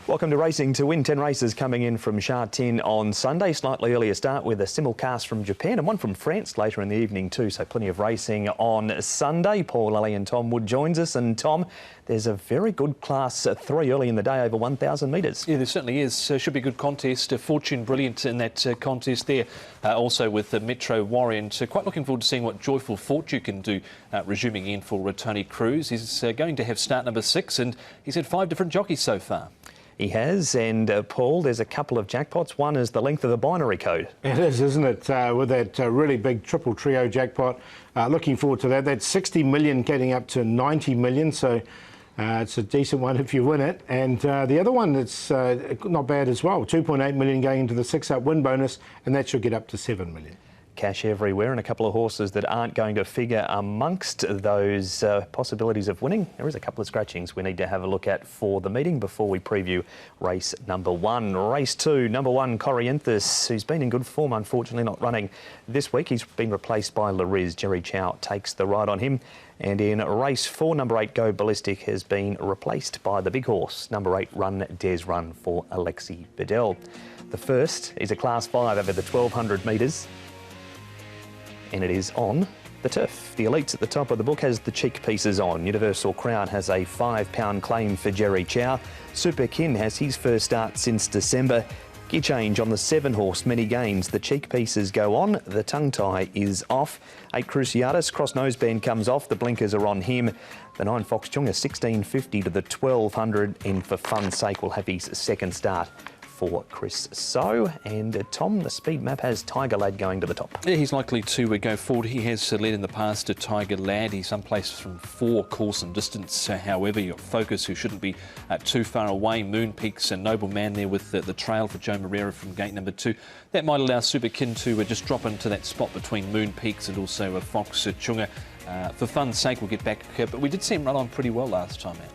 Welcome to Racing to Win. 10 races coming in from Sha Tin on Sunday. Slightly earlier start with a simulcast from Japan and one from France later in the evening too. So plenty of racing on Sunday. Paul, Lally and Tom Wood joins us. And Tom, there's a very good Class 3 early in the day over 1,000 metres. Yeah, there certainly is. Should be a good contest. Fortune brilliant in that contest there. Also with Metro Warrior. And quite looking forward to seeing what Joyful Fortune can do resuming in for Tony Cruz. He's going to have start number 6 and he's had 5 different jockeys so far. He has, and Paul, there's a couple of jackpots. One is the length of the binary code. It is, isn't it? With that really big triple trio jackpot. Looking forward to that. That's 60 million getting up to 90 million, so it's a decent one if you win it. And the other one that's not bad as well, 2.8 million going into the 6-up win bonus, and that should get up to 7 million. Cash everywhere, and a couple of horses that aren't going to figure amongst those possibilities of winning. There is a couple of scratchings we need to have a look at for the meeting before we preview race number 1. Race 2, number 1, Corrientes, who's been in good form, unfortunately not running this week. He's been replaced by Lariz. Jerry Chow takes the ride on him. And in race 4, number 8, Go Ballistic, has been replaced by the big horse, number 8, Run Des Run for Alexi Bedell. The first is a Class 5 over the 1,200 metres. And it is on the turf. The Elites at the top of the book has the cheek pieces on. Universal Crown has a £5 claim for Jerry Chow. Super Kin has his first start since December. Gear change on the 7-horse, many gains. The cheek pieces go on, the tongue tie is off. 8 Cruciatus, cross noseband comes off, the blinkers are on him. The 9 Fox Chunga, 1650 to the 1,200, and for fun's sake will have his second start for Chris So. And Tom, the speed map has Tiger Lad going to the top. Yeah, he's likely to go forward. He has led in the past to Tiger Lad. He's unplaced from 4 course and distance. However, you've got Focus, who shouldn't be too far away. Moon Peaks and Noble Man there with the trail for Joe Moreira from gate number 2. That might allow Super Kin to just drop into that spot between Moon Peaks and also Fox Chunga. For fun's sake, we'll get back. But we did see him run on pretty well last time out.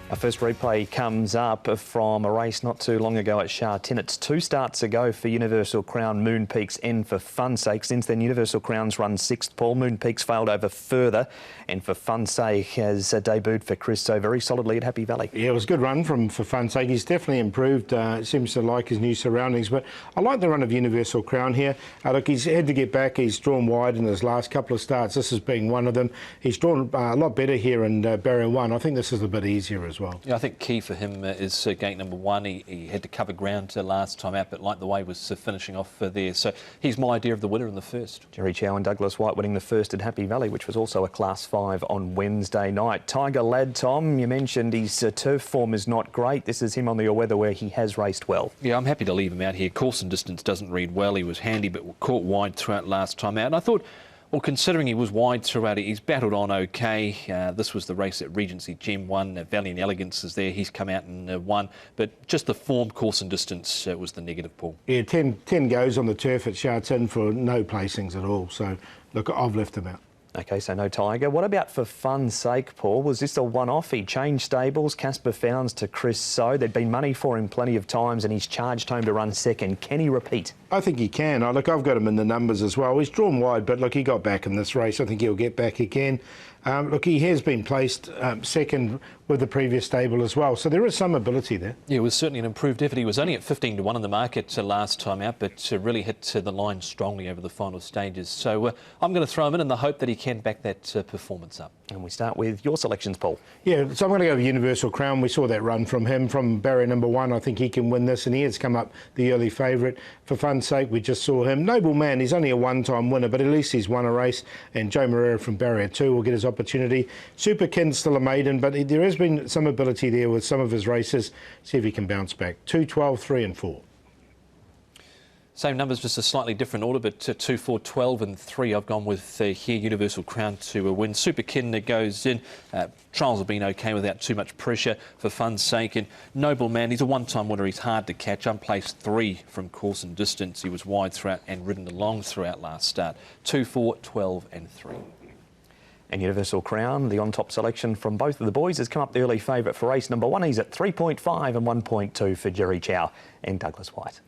Our first replay comes up from a race not too long ago at Sha Tin. It's 2 starts ago for Universal Crown, Moon Peaks, and for fun's sake. Since then, Universal Crown's run 6th, Paul. Moon Peaks failed over further, and for fun's sake has debuted for Chris So very solidly at Happy Valley. Yeah, it was a good run for fun's sake. He's definitely improved. Seems to like his new surroundings, but I like the run of Universal Crown here. Look, he's had to get back. He's drawn wide in his last couple of starts. This has been one of them. He's drawn a lot better here in barrier 1. I think this is a bit easier as well. Yeah, I think key for him is gate number 1. He had to cover ground last time out, but like the way he was finishing off there. So he's my idea of the winner in the first. Jerry Chow and Douglas White winning the first at Happy Valley, which was also a Class 5 on Wednesday night. Tiger Lad, Tom, you mentioned his turf form is not great. This is him on the all-weather where he has raced well. Yeah, I'm happy to leave him out here. Course and distance doesn't read well. He was handy, but caught wide throughout last time out. And I thought, well, considering he was wide throughout, he's battled on okay. This was the race at Regency Gem 1. Valiant Elegance is there. He's come out and won. But just the form, course and distance was the negative, Paul. Yeah, 10 goes on the turf at Sha Tin for no placings at all. So, look, I've left him out. OK, so no Tiger. What about for fun's sake, Paul? Was this a one-off? He changed stables, Casper Founds to Chris So. There'd been money for him plenty of times and he's charged home to run second. Can he repeat? I think he can. Look, I've got him in the numbers as well. He's drawn wide, but look, he got back in this race. I think he'll get back again. Look, he has been placed second with the previous stable as well, so there is some ability there. Yeah, it was certainly an improved effort. He was only at 15 to 1 in the market last time out, but really hit the line strongly over the final stages. So I'm going to throw him in the hope that he can back that performance up. And we start with your selections, Paul. Yeah, so I'm going to go with Universal Crown. We saw that run from him from barrier number 1. I think he can win this, and he has come up the early favourite. For fun's sake, we just saw him. Noble Man, he's only a one-time winner, but at least he's won a race, and Joe Moreira from barrier 2 will get his opportunity. Super Kin's still a maiden, but there has been some ability there with some of his races. See if he can bounce back. 2, 12, 3 and 4. Same numbers, just a slightly different order, but 2, 4, 12 and 3 I've gone with here. Universal Crown to win. Super Kin goes in. Trials have been okay without too much pressure for fun's sake. And Noble Man, he's a one-time winner. He's hard to catch. Unplaced 3 from course and distance. He was wide throughout and ridden along throughout last start. 2, 4, 12 and 3. And Universal Crown, the on-top selection from both of the boys, has come up the early favourite for race number 1. He's at 3.5 and 1.2 for Jerry Chow and Douglas White.